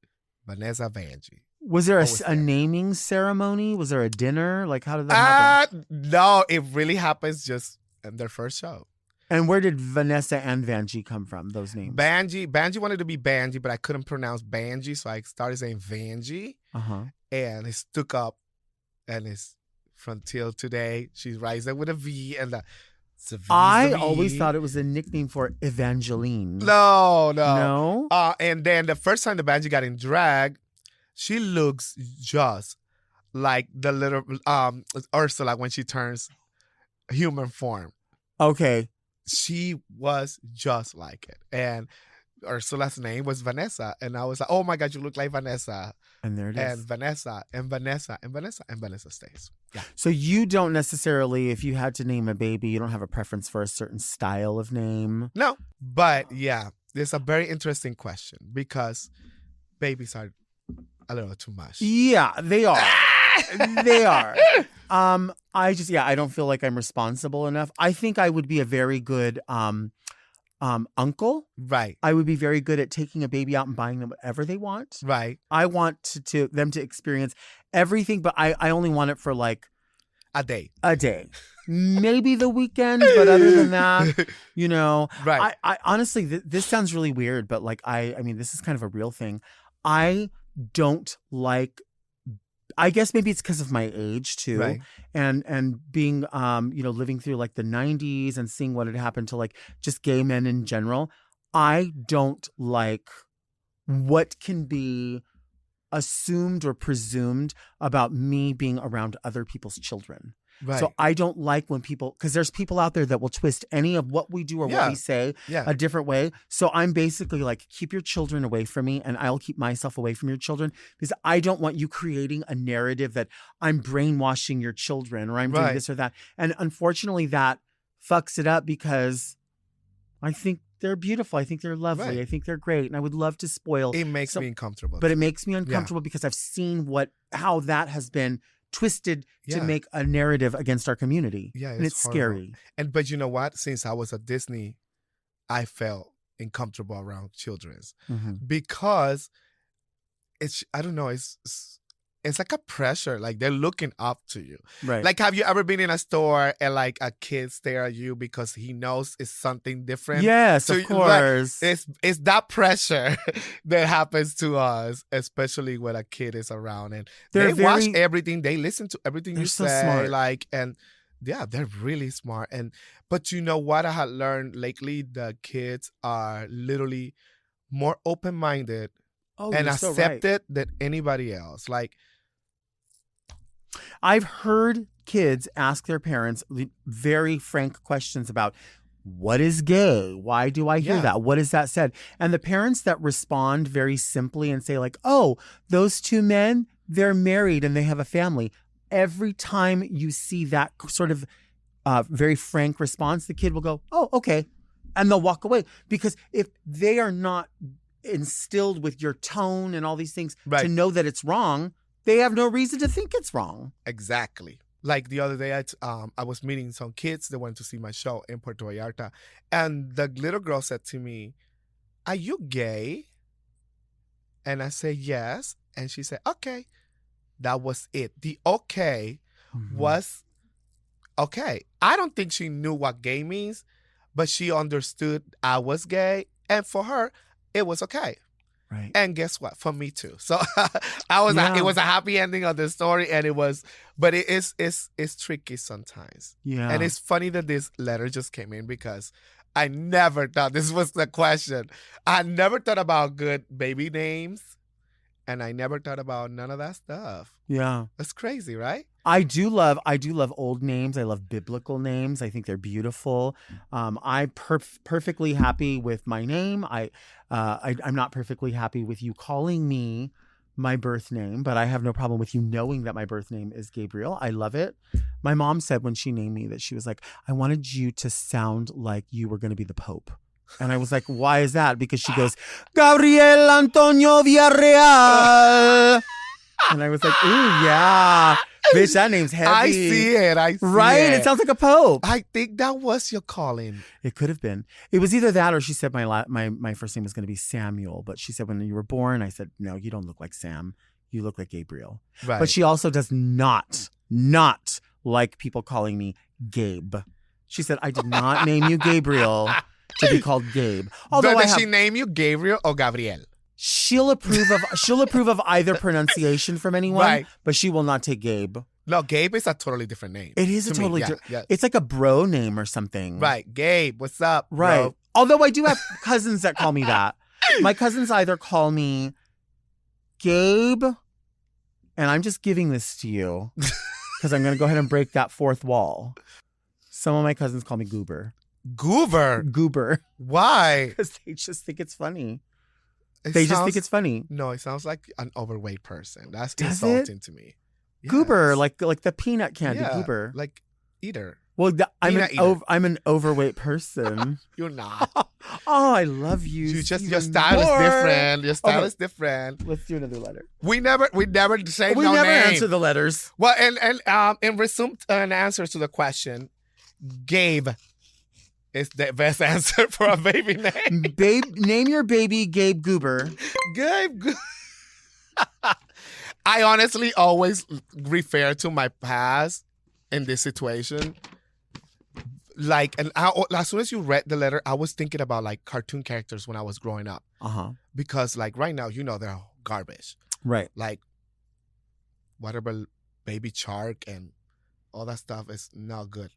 Vanessa Vanjie. Was there Always a there. naming ceremony? Was there a dinner? Like, how did that happen? No, it really happens just in their first show. And where did Vanessa and Vanjie come from, those names? Banji wanted to be Banji, but I couldn't pronounce Banji, so I started saying Vanjie, Uh-huh. and it stuck up, and it's from till today. She's rising with a V, and it's a V. I always thought it was a nickname for Evangeline. No. No? And then the first time the Banji got in drag, she looks just like the little Ursula when she turns human form. Okay. She was just like it. And Ursula's name was Vanessa. And I was like, oh my God, you look like Vanessa. And there it is. And Vanessa, and Vanessa, and Vanessa, and Vanessa stays. Yeah. So you don't necessarily, if you had to name a baby, you don't have a preference for a certain style of name? No. But yeah, it's a very interesting question because babies are a little too much. Yeah, they are. They are. I don't feel like I'm responsible enough. I think I would be a very good uncle. Right. I would be very good at taking a baby out and buying them whatever they want. Right. I want to them to experience everything, but I only want it for like A day. Maybe the weekend, but other than that, you know. Right. I honestly, this sounds really weird, but like I mean, this is kind of a real thing. I don't like, I guess maybe it's because of my age too. Right. And being, living through like the 90s and seeing what had happened to like just gay men in general. I don't like what can be assumed or presumed about me being around other people's children. Right. So I don't like when people, because there's people out there that will twist any of what we do or what we say a different way. So I'm basically like, keep your children away from me and I'll keep myself away from your children because I don't want you creating a narrative that I'm brainwashing your children or I'm doing this or that. And unfortunately that fucks it up because I think they're beautiful. I think they're lovely. Right. I think they're great. And I would love to spoil. It makes me uncomfortable. But it makes me uncomfortable because I've seen how that has been twisted to make a narrative against our community. Yeah, and it's scary. But you know what? Since I was at Disney, I felt uncomfortable around children's because I don't know, it's like a pressure. Like they're looking up to you. Right. Like, have you ever been in a store and like a kid stare at you because he knows it's something different? Yes, so, of course. Like, it's that pressure that happens to us, especially when a kid is around and they watch everything, they listen to everything you say. Smart. Like, and yeah, they're really smart. But you know what I had learned lately? The kids are literally more open-minded and accepted than anybody else. Like, I've heard kids ask their parents very frank questions about what is gay? Why do I hear that? What is that said? And the parents that respond very simply and say like, oh, those two men, they're married and they have a family. Every time you see that sort of very frank response, the kid will go, oh, okay. And they'll walk away because if they are not instilled with your tone and all these things to know that it's wrong, they have no reason to think it's wrong. Exactly. Like the other day, I was meeting some kids that went to see my show in Puerto Vallarta. And the little girl said to me, are you gay? And I said, yes. And she said, okay. That was it. The okay was okay. I don't think she knew what gay means, but she understood I was gay. And for her, it was okay. Right. And guess what? For me too. So it was a happy ending of the story, and but it's tricky sometimes. Yeah. And it's funny that this letter just came in because I never thought this was the question. I never thought about good baby names, and I never thought about none of that stuff. Yeah. That's crazy, right? I do love old names. I love biblical names. I think they're beautiful. I'm perfectly happy with my name. I'm not perfectly happy with you calling me my birth name, but I have no problem with you knowing that my birth name is Gabriel. I love it. My mom said when she named me that she was like, I wanted you to sound like you were going to be the Pope. And I was like, why is that? Because she goes, Gabriel Antonio Villarreal. And I was like, ooh, yeah. Bitch, that name's heavy. I see it. Right? It sounds like a pope. I think that was your calling. It could have been. It was either that or she said my first name was going to be Samuel. But she said when you were born, I said, no, you don't look like Sam. You look like Gabriel. Right. But she also does not like people calling me Gabe. She said, I did not name you Gabriel to be called Gabe. Although she name you Gabriel or Gabriel? She'll approve of either pronunciation from anyone, right. But she will not take Gabe. No, Gabe is a totally different name. It is a totally different. Yeah. It's like a bro name or something. Right. Gabe, what's up? Right. Bro? Although I do have cousins that call me that. My cousins either call me Gabe, and I'm just giving this to you because I'm going to go ahead and break that fourth wall. Some of my cousins call me Goober. Goober. Why? Because they just think it's funny. Just think it's funny. No, it sounds like an overweight person. That's Does insulting it? to me. Yes. Goober, like the peanut candy goober. Like eater. Well, I'm an overweight person. You're not. Oh, I love you. Your style is different. Your style is different. Let's do another letter. We never say we no never name. answer the letters. Well, and in resume an answer to the question, Gabe is the best answer for a baby name. Babe, name your baby Gabe Goober. Gabe. I honestly always refer to my past in this situation. Like, and as soon as you read the letter, I was thinking about like cartoon characters when I was growing up. Because like right now, they're garbage. Right. Like whatever Baby Shark and all that stuff is not good.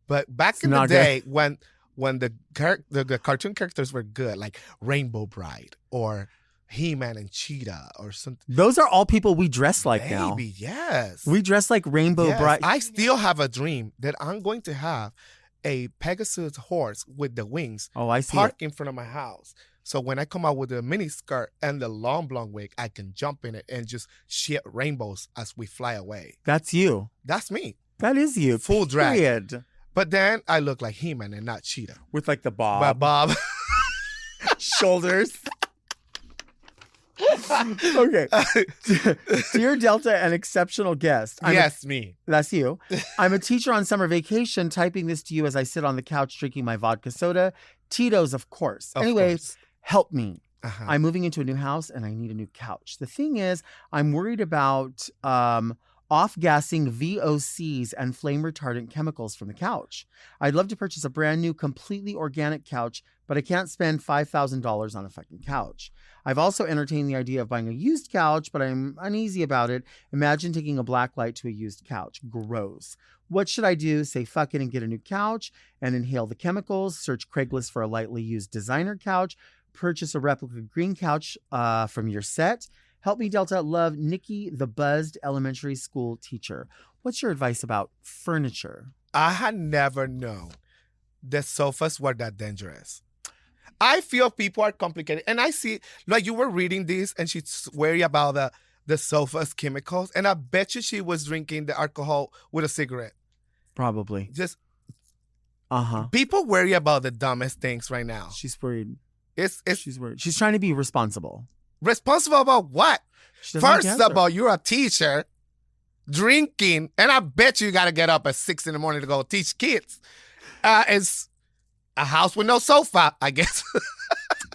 But back in the day when the cartoon characters were good, like Rainbow Bride or He-Man and Cheetah or something. Those are all people we dress like now. Yes. We dress like Rainbow Bride. I still have a dream that I'm going to have a Pegasus horse with the wings parked in front of my house. So when I come out with the mini skirt and the long blonde wig, I can jump in it and just shit rainbows as we fly away. That's you. That's me. That is you. Full drag. Period. But then I look like He-Man and not Cheetah. With like the bob. Bob. Shoulders. Okay. Dear Delta, an exceptional guest. Me. That's you. I'm a teacher on summer vacation, typing this to you as I sit on the couch drinking my vodka soda. Tito's, of course. Anyways, help me. I'm moving into a new house and I need a new couch. The thing is, I'm worried about off-gassing VOCs and flame-retardant chemicals from the couch. I'd love to purchase a brand new, completely organic couch, but I can't spend $5,000 on a fucking couch. I've also entertained the idea of buying a used couch, but I'm uneasy about it. Imagine taking a black light to a used couch. Gross. What should I do? Say fuck it and get a new couch and inhale the chemicals, search Craigslist for a lightly used designer couch, purchase a replica green couch from your set. Help me, Delta. Love, Nikki, the buzzed elementary school teacher. What's your advice about furniture? I had never known that sofas were that dangerous. I feel people are complicated. And I see, like you were reading this and she's worried about the sofa's chemicals. And I bet you she was drinking the alcohol with a cigarette. Probably. Just, people worry about the dumbest things right now. She's worried. She's worried. She's trying to be responsible. Responsible about what? First of all, you're a teacher drinking, and I bet you got to get up at 6 a.m. to go teach kids. It's a house with no sofa, I guess.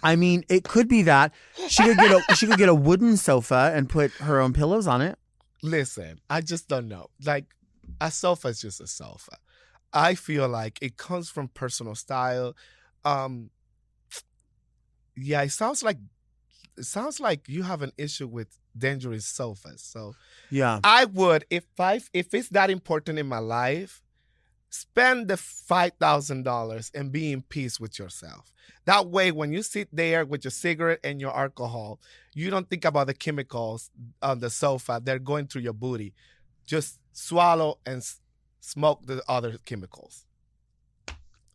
I mean, it could be that she could get a wooden sofa and put her own pillows on it. Listen, I just don't know. Like a sofa is just a sofa. I feel like it comes from personal style. Yeah, it sounds like it sounds like you have an issue with dangerous sofas. So Yeah. I would, if it's that important in my life, spend the $5,000 and be in peace with yourself. That way, when you sit there with your cigarette and your alcohol, you don't think about the chemicals on the sofa. They're going through your booty. Just swallow and smoke the other chemicals.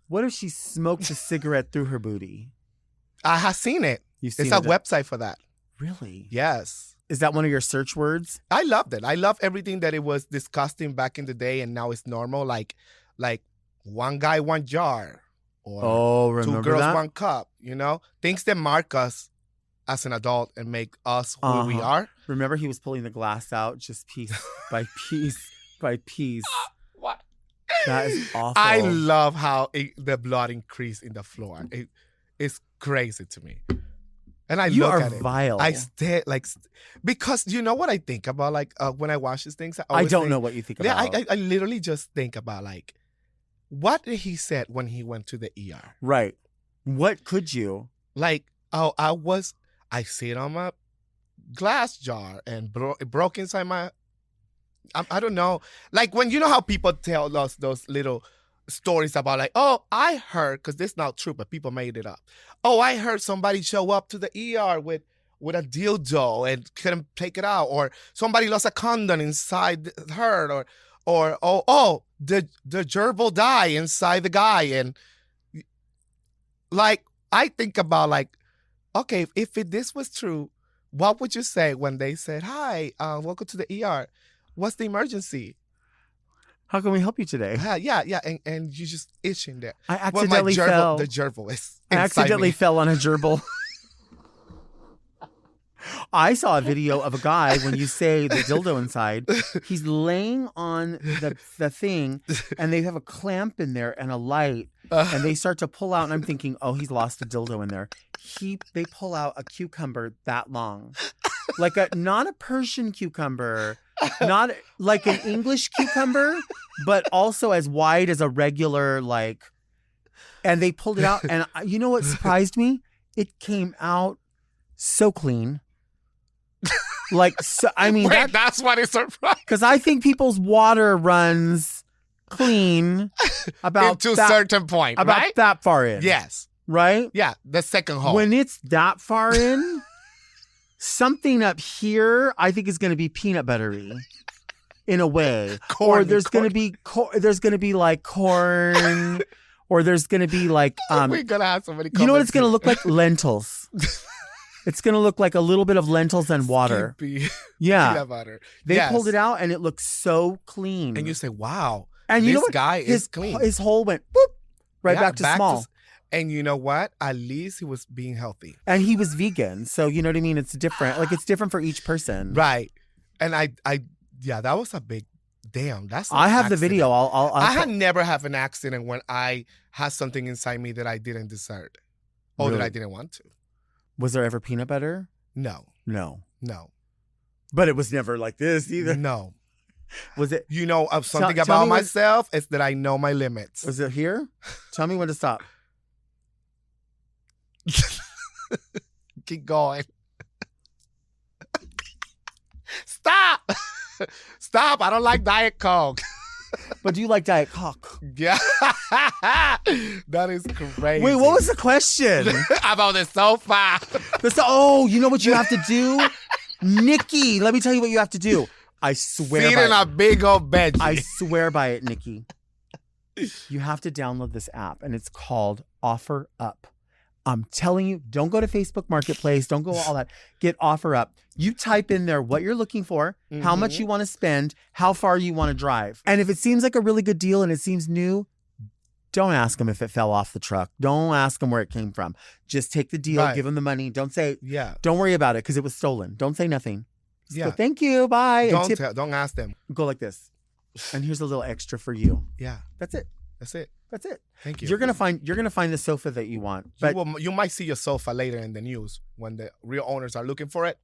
What if she smoked a cigarette through her booty? I have seen it. You've seen It's a it? website for that. Really? Yes. Is that one of your search words? I loved it. I love everything that it was disgusting back in the day and now it's normal. Like one guy, one jar. Or Oh, remember two girls, that? one cup. You know? Things that mark us as an adult and make us who we are. Remember he was pulling the glass out just piece by piece by piece. What? That is awful. I love how the blood increased in the floor. It's crazy to me. And I You look are at it. vile. I stay because you know what I think about when I watch these things. I always don't think- know what you think Yeah, about. I literally just think about what did he said when he went to the ER? Right. What could you? I sit on my glass jar and it broke inside my. I don't know. Like when you know how people tell us those little stories about I heard, because this is not true, but people made it up. Oh, I heard somebody show up to the ER with a dildo and couldn't take it out, or somebody lost a condom inside her, or the gerbil died inside the guy, and I think about okay, if this was true, what would you say when they said, "Hi, welcome to the ER. What's the emergency?" How can we help you today? Yeah, and you just itching there. I Well, accidentally fell. The gerbil is I inside accidentally me. fell on a gerbil. I saw a video of a guy, when you say the dildo inside, he's laying on the thing, and they have a clamp in there and a light, and they start to pull out, and I'm thinking, oh, he's lost a dildo in there. They pull out a cucumber that long. Not a Persian cucumber, not like an English cucumber, but also as wide as a regular, and they pulled it out. And you know what surprised me? It came out so clean. That's what it surprised. Because I think people's water runs clean about to a certain point, about right? that far in. Yes. Right? Yeah, the second hole. When it's that far in, something up here I think is going to be peanut buttery in a way. Or there's going to be corn, or there's going to be we're gonna have somebody. You know what it's going to look like? Lentils. It's going to look like a little bit of lentils and water. Skippy. Yeah. Peanut butter. They Yes. pulled it out and it looks so clean. And you say, "Wow, and you this know what? guy is clean." His hole went boop, right Yeah, back to small. And you know what? At least he was being healthy. And he was vegan. So you know what I mean? It's different. It's different for each person. Right. And that was a big damn. That's an I have the accident. video. I had never have an accident when I had something inside me that I didn't deserve. Or that Really? I didn't want to. Was there ever peanut butter? No. No. But it was never like this either. No. Was it? You know of something Tell about me when- myself is that I know my limits. Was it here? Tell me when to stop. Keep going. Stop. Stop. I don't like Diet Coke. But do you like Diet Coke? Yeah. That is crazy. Wait, what was the question? About the sofa? You know what you have to do? Nikki, let me tell you what you have to do. I swear Feeding by a big old veggie. I swear by it, Nikki. You have to download this app, and it's called Offer Up. I'm telling you, don't go to Facebook Marketplace. Don't go all that. Get Offer Up. You type in there what you're looking for, how much you want to spend, how far you want to drive. And if it seems like a really good deal and it seems new, don't ask them if it fell off the truck. Don't ask them where it came from. Just take the deal, give them the money. Don't say, don't worry about it because it was stolen. Don't say nothing. Just go, thank you, bye. Don't ask them. Go like this. And here's a little extra for you. Yeah. That's it. That's it. That's it. Thank you. You're gonna find the sofa that you want. But you might see your sofa later in the news when the real owners are looking for it.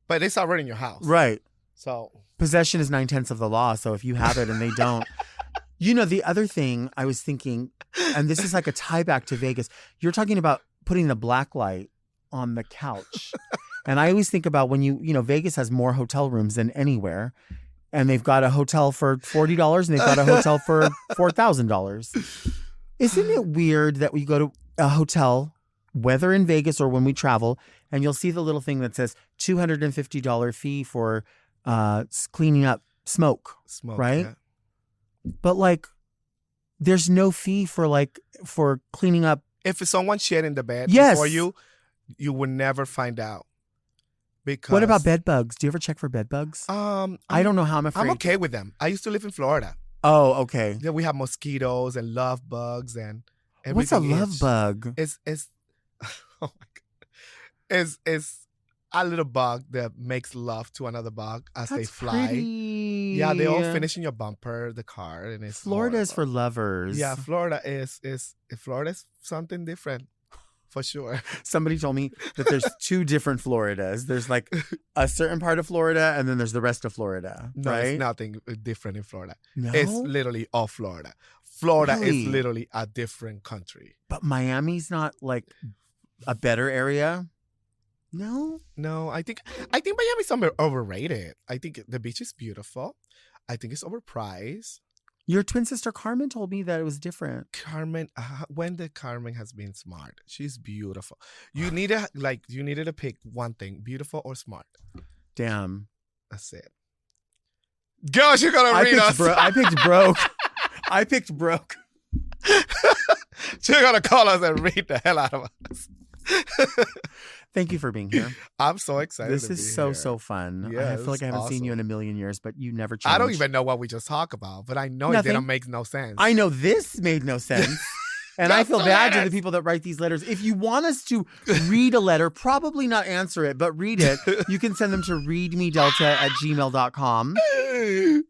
But it's already in your house. Right. So possession is 9/10 of the law. So if you have it and they don't. You know, the other thing I was thinking, and this is like a tie back to Vegas, you're talking about putting the black light on the couch. And I always think about when Vegas has more hotel rooms than anywhere. And they've got a hotel for $40 and they've got a hotel for $4,000. Isn't it weird that we go to a hotel, whether in Vegas or when we travel, and you'll see the little thing that says $250 fee for cleaning up smoke, right? Yeah. But like, there's no fee for cleaning up. If someone shit in the bed before you would never find out. Because what about bed bugs? Do you ever check for bed bugs? I don't know how I'm afraid. I'm okay with them. I used to live in Florida. Oh, okay. Yeah, we have mosquitoes and love bugs and everything. What's a love bug? It's oh my God. It's a little bug that makes love to another bug as they fly. Pretty. Yeah, they all finish in your bumper, the car, and it's Florida horrible. is for lovers. Yeah, Florida is something different. For sure. Somebody told me that there's two different Floridas. There's like a certain part of Florida and then there's the rest of Florida. No, right? It's nothing different in Florida. No? It's literally all Florida. Florida Really? is literally a different country. But Miami's not like a better area? No? No, I think Miami's overrated. I think the beach is beautiful. I think it's overpriced. Your twin sister Carmen told me that it was different. Carmen, Carmen has been smart. She's beautiful. You needed to pick one thing, beautiful or smart. Damn. That's it. Gosh, you're gonna read us. I picked broke. I picked broke. You're gonna call us and read the hell out of us. Thank you for being here. I'm so excited. This is so fun. Yeah, I feel like I haven't seen you in a million years, but you never change. I don't even know what we just talked about, but I know Nothing. It didn't make no sense. I know this made no sense. And I feel bad to the people that write these letters. If you want us to read a letter, probably not answer it, but read it, you can send them to readmedelta@gmail.com.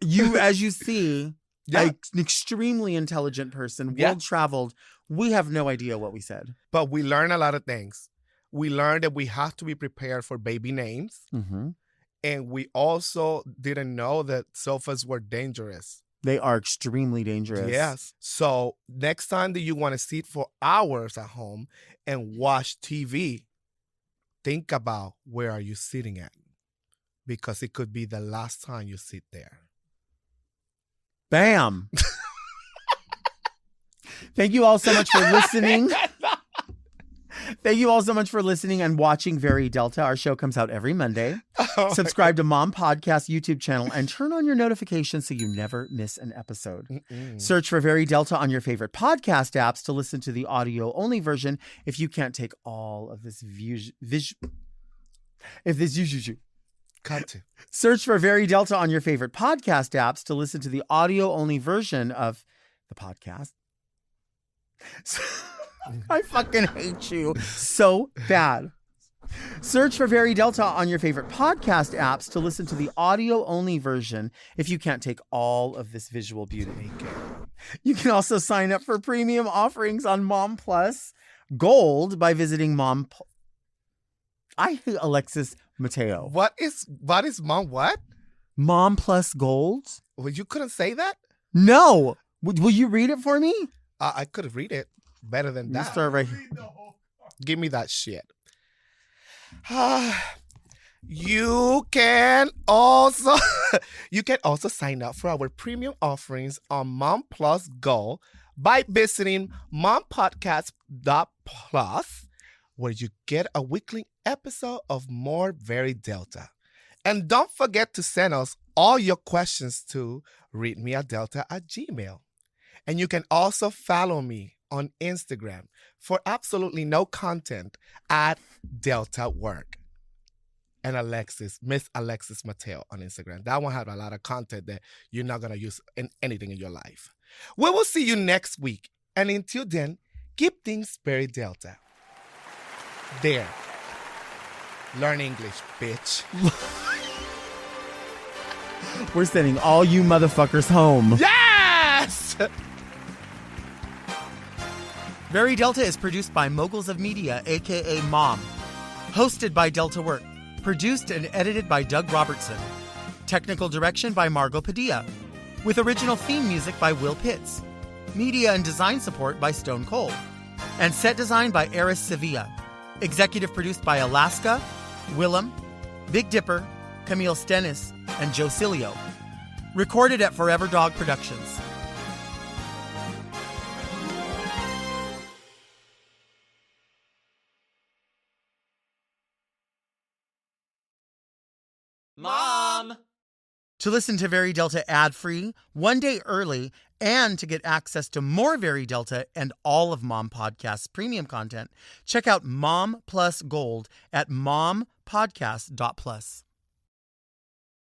You, as you see, an extremely intelligent person, world-traveled. We have no idea what we said. But we learn a lot of things. We learned that we have to be prepared for baby names. Mm-hmm. And we also didn't know that sofas were dangerous. They are extremely dangerous. Yes. So next time that you want to sit for hours at home and watch TV, think about where are you sitting at. Because it could be the last time you sit there. Bam. Thank you all so much for listening. Thank you all so much for listening and watching Very Delta. Our show comes out every Monday. Subscribe to Mom Podcast YouTube channel and turn on your notifications so you never miss an episode. Search for Very Delta on your favorite podcast apps to listen to the audio-only version if you can't take all of this Search for Very Delta on your favorite podcast apps to listen to the audio-only version of the podcast. I fucking hate you so bad. Search for Very Delta on your favorite podcast apps to listen to the audio-only version if you can't take all of this visual beauty. You can also sign up for premium offerings on Mom Plus Gold by visiting I hate Alexis Mateo. What is Mom what? Mom Plus Gold? Well, you couldn't say that? No. Will you read it for me? I could read it better than that. Start right here. Give me that shit. You can also sign up for our premium offerings on Mom Plus Go by visiting mompodcast.plus, where you get a weekly episode of more Very Delta. And don't forget to send us all your questions to readmeadelta@gmail. And you can also follow me on Instagram for absolutely no content at Delta Work. And Miss Alexis Mateo on Instagram. That one had a lot of content that you're not going to use in anything in your life. We will see you next week. And until then, keep things very Delta. There. Learn English, bitch. We're sending all you motherfuckers home. Yes! Very Delta is produced by Moguls of Media, a.k.a. Mom. Hosted by Delta Work. Produced and edited by Doug Robertson. Technical direction by Margot Padilla. With original theme music by Will Pitts. Media and design support by Stone Cold. And set design by Eris Sevilla. Executive produced by Alaska. Willem, Big Dipper, Camille Stennis, and Joe Cilio. Recorded at Forever Dog Productions. Mom! To listen to Very Delta ad-free, 1 day early, and to get access to more Very Delta and all of Mom Podcast's premium content, check out Mom Plus Gold at mompodcast.plus.